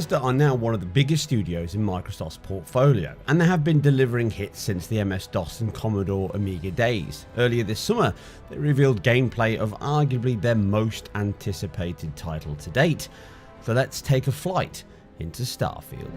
Bethesda are now one of the biggest studios in Microsoft's portfolio, and they have been delivering hits since the MS-DOS and Commodore Amiga days. Earlier this summer, they revealed gameplay of arguably their most anticipated title to date. So let's take a flight into Starfield.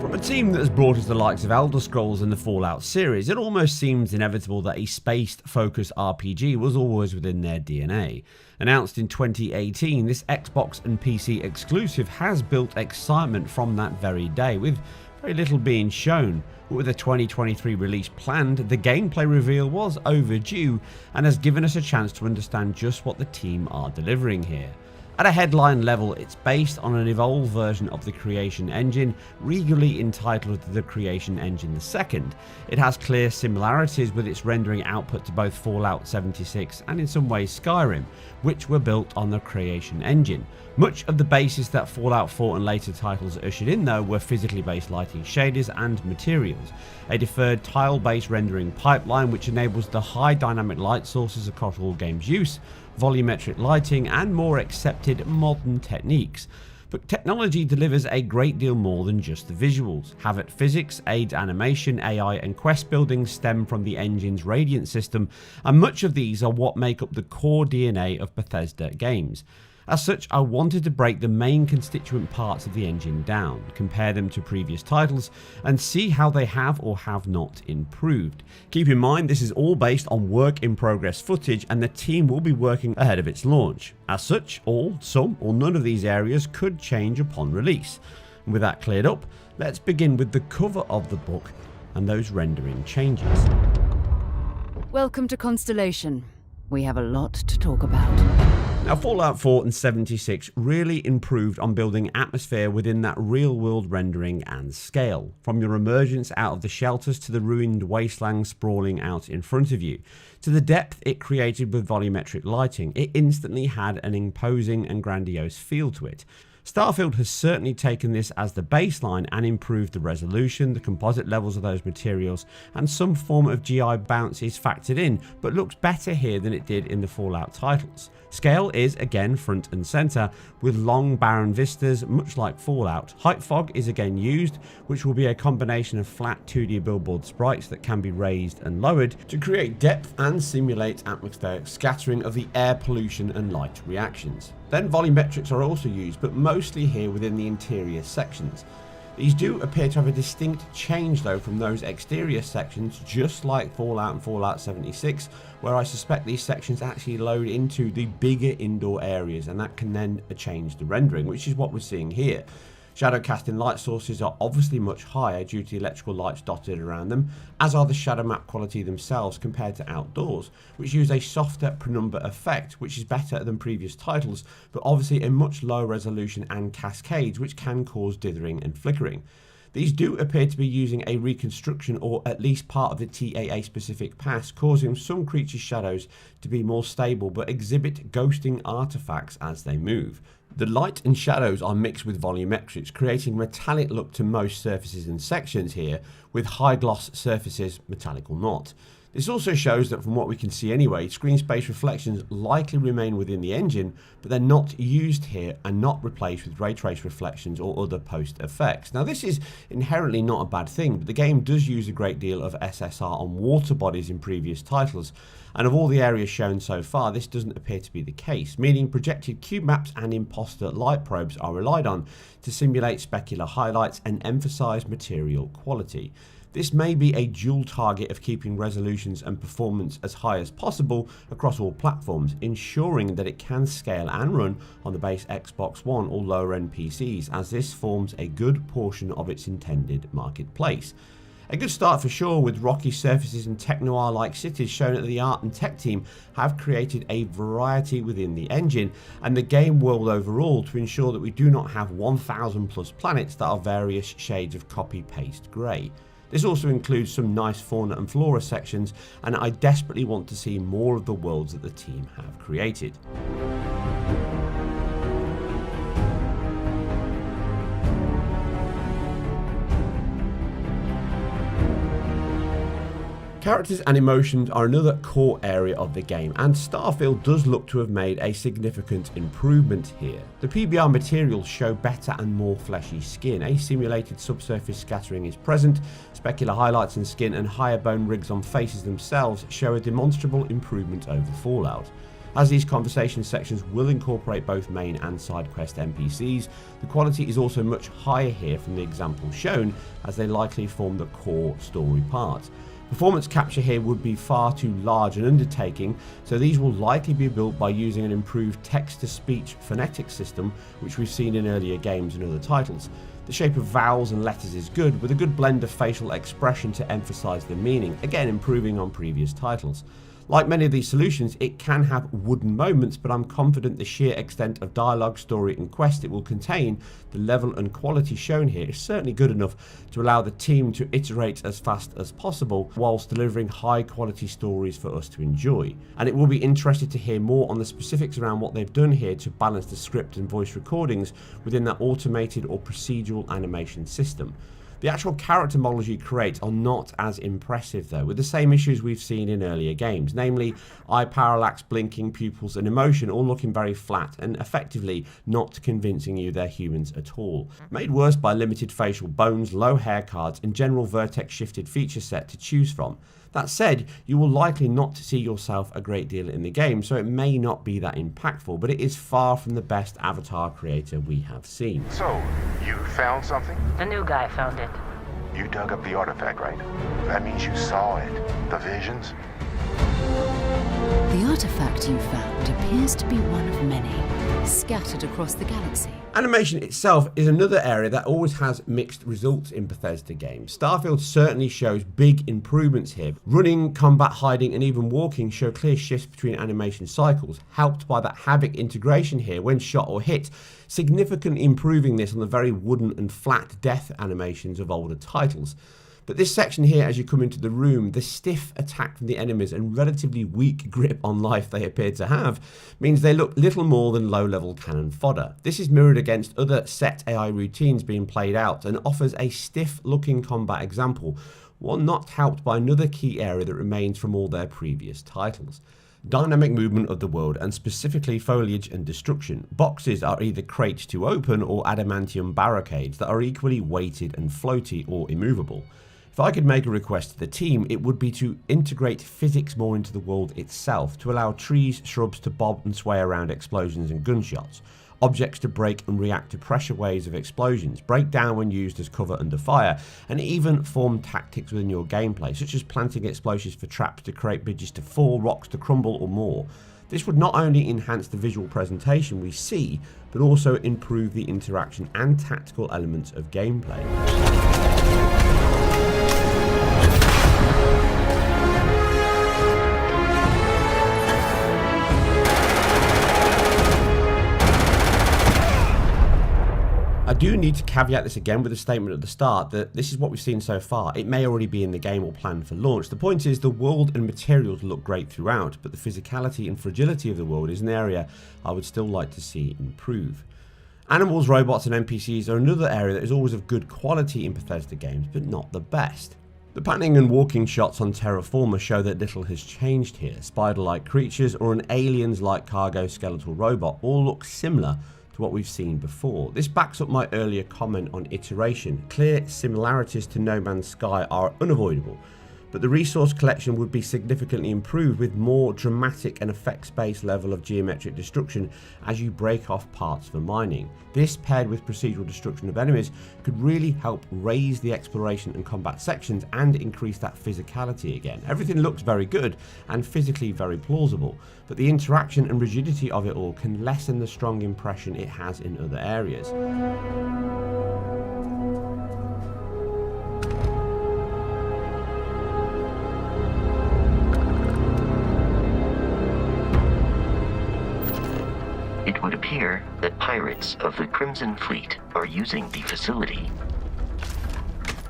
From a team that has brought us the likes of Elder Scrolls and the Fallout series, it almost seems inevitable that a space-focused RPG was always within their DNA. Announced in 2018, this Xbox and PC exclusive has built excitement from that very day, with very little being shown. But with a 2023 release planned, the gameplay reveal was overdue and has given us a chance to understand just what the team are delivering here. At a headline level, it's based on an evolved version of the Creation Engine, regally entitled the Creation Engine 2. It has clear similarities with its rendering output to both Fallout 76 and in some ways Skyrim, which were built on the Creation Engine. Much of the basis that Fallout 4 and later titles ushered in though were physically based lighting shaders and materials, a deferred tile-based rendering pipeline which enables the high dynamic light sources across all games use, volumetric lighting and more accepted modern techniques. But technology delivers a great deal more than just the visuals. Have it physics, aids animation, AI and quest building stem from the engine's Radiant system, and much of these are what make up the core DNA of Bethesda games. As such, I wanted to break the main constituent parts of the engine down, compare them to previous titles, and see how they have or have not improved. Keep in mind this is all based on work in progress footage and the team will be working ahead of its launch. As such, all, some or none of these areas could change upon release. And with that cleared up, let's begin with the cover of the book and those rendering changes. Welcome to Constellation. We have a lot to talk about. Now, Fallout 4 and 76 really improved on building atmosphere within that real-world rendering and scale, from your emergence out of the shelters to the ruined wasteland sprawling out in front of you. To the depth it created with volumetric lighting, it instantly had an imposing and grandiose feel to it. Starfield has certainly taken this as the baseline and improved the resolution, the composite levels of those materials, and some form of GI bounce is factored in, but looks better here than it did in the Fallout titles. Scale is again front and center, with long barren vistas much like Fallout. Height fog is again used, which will be a combination of flat 2D billboard sprites that can be raised and lowered to create depth and simulate atmospheric scattering of the air pollution and light reactions. Then volumetrics are also used, but mostly here within the interior sections. These do appear to have a distinct change though from those exterior sections, just like Fallout and Fallout 76, where I suspect these sections actually load into the bigger indoor areas, and that can then change the rendering, which is what we're seeing here. Shadow casting light sources are obviously much higher due to the electrical lights dotted around them, as are the shadow map quality themselves compared to outdoors, which use a softer penumbra effect, which is better than previous titles, but obviously a much lower resolution and cascades, which can cause dithering and flickering. These do appear to be using a reconstruction or at least part of the TAA specific pass, causing some creatures' shadows to be more stable but exhibit ghosting artifacts as they move. The light and shadows are mixed with volumetrics, creating a metallic look to most surfaces and sections here, with high gloss surfaces, metallic or not. This also shows that from what we can see anyway, screen space reflections likely remain within the engine, but they're not used here and not replaced with ray trace reflections or other post effects. Now this is inherently not a bad thing, but the game does use a great deal of SSR on water bodies in previous titles, and of all the areas shown so far, this doesn't appear to be the case, meaning projected cube maps and imposter light probes are relied on to simulate specular highlights and emphasize material quality. This may be a dual target of keeping resolutions and performance as high as possible across all platforms, ensuring that it can scale and run on the base Xbox One or lower end PCs, as this forms a good portion of its intended marketplace. A good start for sure, with rocky surfaces and tech-noir-like cities shown that the art and tech team have created a variety within the engine and the game world overall to ensure that we do not have 1,000 plus planets that are various shades of copy-paste grey. This also includes some nice fauna and flora sections, and I desperately want to see more of the worlds that the team have created. Characters and emotions are another core area of the game, and Starfield does look to have made a significant improvement here. The PBR materials show better and more fleshy skin, a simulated subsurface scattering is present, specular highlights in skin and higher bone rigs on faces themselves show a demonstrable improvement over Fallout. As these conversation sections will incorporate both main and side quest NPCs, the quality is also much higher here from the example shown, as they likely form the core story part. Performance capture here would be far too large an undertaking, so these will likely be built by using an improved text-to-speech phonetic system, which we've seen in earlier games and other titles. The shape of vowels and letters is good, with a good blend of facial expression to emphasize the meaning, again improving on previous titles. Like many of these solutions, it can have wooden moments, but I'm confident the sheer extent of dialogue, story and quest it will contain, the level and quality shown here is certainly good enough to allow the team to iterate as fast as possible whilst delivering high quality stories for us to enjoy. And it will be interesting to hear more on the specifics around what they've done here to balance the script and voice recordings within that automated or procedural animation system. The actual character models you create are not as impressive though, with the same issues we've seen in earlier games, namely eye parallax, blinking, pupils and emotion all looking very flat and effectively not convincing you they're humans at all. Made worse by limited facial bones, low hair cards and general vertex shifted feature set to choose from. That said, you will likely not see yourself a great deal in the game, so it may not be that impactful, but it is far from the best avatar creator we have seen. So, you found something? The new guy found it. You dug up the artifact, right? That means you saw it. The visions? The artifact you found appears to be one of many, scattered across the galaxy. Animation itself is another area that always has mixed results in Bethesda games. Starfield certainly shows big improvements here. Running, combat, hiding and even walking show clear shifts between animation cycles, helped by that Havoc integration here when shot or hit, significantly improving this on the very wooden and flat death animations of older titles. But this section here, as you come into the room, the stiff attack from the enemies and relatively weak grip on life they appear to have, means they look little more than low-level cannon fodder. This is mirrored against other set AI routines being played out and offers a stiff-looking combat example, one not helped by another key area that remains from all their previous titles. Dynamic movement of the world, and specifically foliage and destruction. Boxes are either crates to open or adamantium barricades that are equally weighted and floaty or immovable. If I could make a request to the team, it would be to integrate physics more into the world itself, to allow trees, shrubs to bob and sway around explosions and gunshots, objects to break and react to pressure waves of explosions, break down when used as cover under fire, and even form tactics within your gameplay, such as planting explosives for traps to create bridges to fall, rocks to crumble or more. This would not only enhance the visual presentation we see, but also improve the interaction and tactical elements of gameplay. I do need to caveat this again with a statement at the start that this is what we've seen so far. It may already be in the game or planned for launch. The point is the world and materials look great throughout, but the physicality and fragility of the world is an area I would still like to see improve. Animals, robots and NPCs are another area that is always of good quality in Bethesda games, but not the best. The panning and walking shots on Terraformer show that little has changed here. Spider-like creatures or an aliens-like cargo skeletal robot all look similar to what we've seen before. This backs up my earlier comment on iteration. Clear similarities to No Man's Sky are unavoidable, but the resource collection would be significantly improved with more dramatic and effects-based level of geometric destruction as you break off parts for mining. This, paired with procedural destruction of enemies, could really help raise the exploration and combat sections and increase that physicality again. Everything looks very good and physically very plausible, but the interaction and rigidity of it all can lessen the strong impression it has in other areas. It would appear that pirates of the Crimson Fleet are using the facility.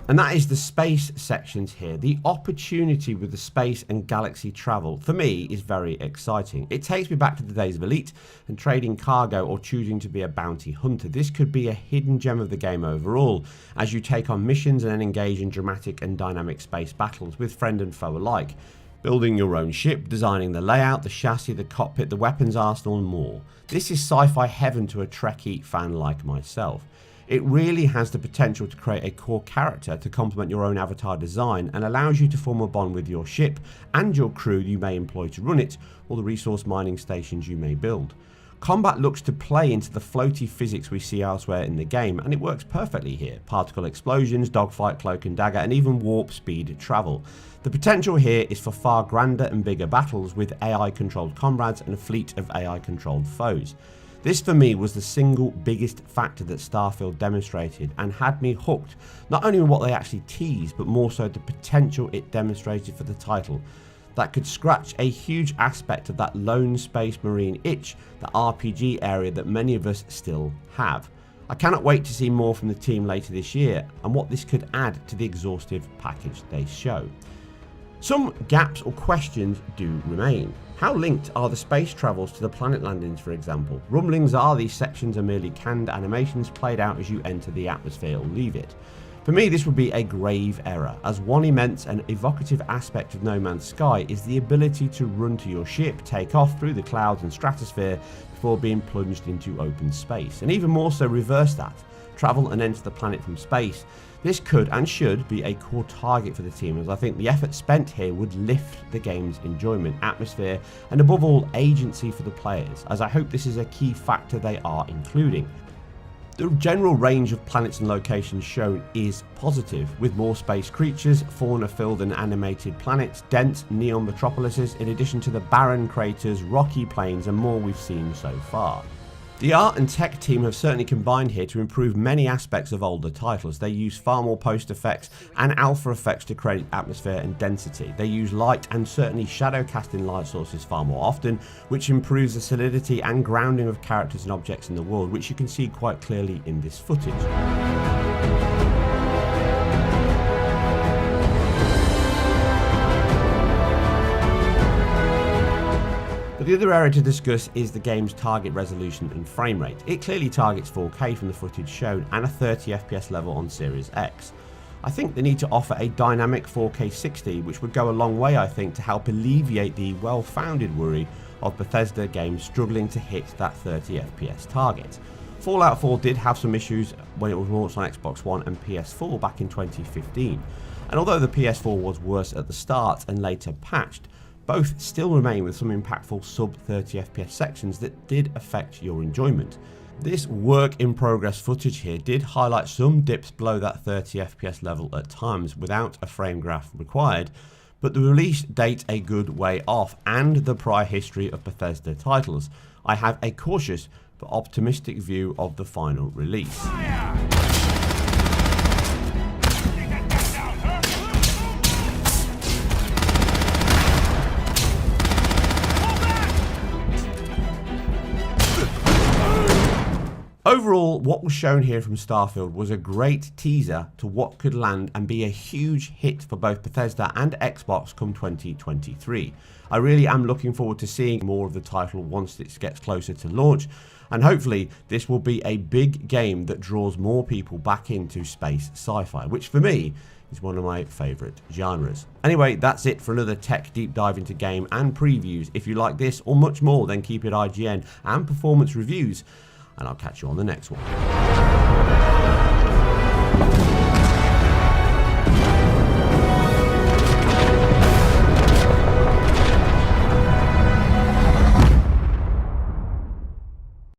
And that is the space sections here. The opportunity with the space and galaxy travel, for me, is very exciting. It takes me back to the days of Elite and trading cargo or choosing to be a bounty hunter. This could be a hidden gem of the game overall, as you take on missions and then engage in dramatic and dynamic space battles with friend and foe alike. Building your own ship, designing the layout, the chassis, the cockpit, the weapons arsenal and more. This is sci-fi heaven to a Trekkie fan like myself. It really has the potential to create a core character to complement your own avatar design and allows you to form a bond with your ship and your crew you may employ to run it, or the resource mining stations you may build. Combat looks to play into the floaty physics we see elsewhere in the game, and it works perfectly here. Particle explosions, dogfight, cloak and dagger, and even warp speed travel. The potential here is for far grander and bigger battles with AI controlled comrades and a fleet of AI controlled foes. This for me was the single biggest factor that Starfield demonstrated and had me hooked, not only in what they actually teased, but more so the potential it demonstrated for the title. That could scratch a huge aspect of that lone space marine itch, the RPG area that many of us still have. I cannot wait to see more from the team later this year and what this could add to the exhaustive package they show. Some gaps or questions do remain. How linked are the space travels to the planet landings, for example? Rumblings are these sections are merely canned animations played out as you enter the atmosphere or leave it. For me, this would be a grave error, as one immense and evocative aspect of No Man's Sky is the ability to run to your ship, take off through the clouds and stratosphere before being plunged into open space, and even more so reverse that, travel and enter the planet from space. This could and should be a core target for the team, as I think the effort spent here would lift the game's enjoyment, atmosphere and above all agency for the players, as I hope this is a key factor they are including. The general range of planets and locations shown is positive, with more space creatures, fauna-filled and animated planets, dense neon metropolises, in addition to the barren craters, rocky plains and more we've seen so far. The art and tech team have certainly combined here to improve many aspects of older titles. They use far more post effects and alpha effects to create atmosphere and density. They use light and certainly shadow casting light sources far more often, which improves the solidity and grounding of characters and objects in the world, which you can see quite clearly in this footage. But the other area to discuss is the game's target resolution and frame rate. It clearly targets 4K from the footage shown and a 30 FPS level on Series X. I think they need to offer a dynamic 4K 60, which would go a long way, I think, to help alleviate the well-founded worry of Bethesda games struggling to hit that 30 FPS target. Fallout 4 did have some issues when it was launched on Xbox One and PS4 back in 2015, and although the PS4 was worse at the start and later patched, both still remain with some impactful sub 30 FPS sections that did affect your enjoyment. This work in progress footage here did highlight some dips below that 30 FPS level at times without a frame graph required, but the release date a good way off and the prior history of Bethesda titles, I have a cautious but optimistic view of the final release. Overall, what was shown here from Starfield was a great teaser to what could land and be a huge hit for both Bethesda and Xbox come 2023. I really am looking forward to seeing more of the title once it gets closer to launch, and hopefully this will be a big game that draws more people back into space sci-fi, which for me is one of my favourite genres. Anyway, that's it for another tech deep dive into game and previews. If you like this or much more, then keep it IGN and performance reviews, and I'll catch you on the next one.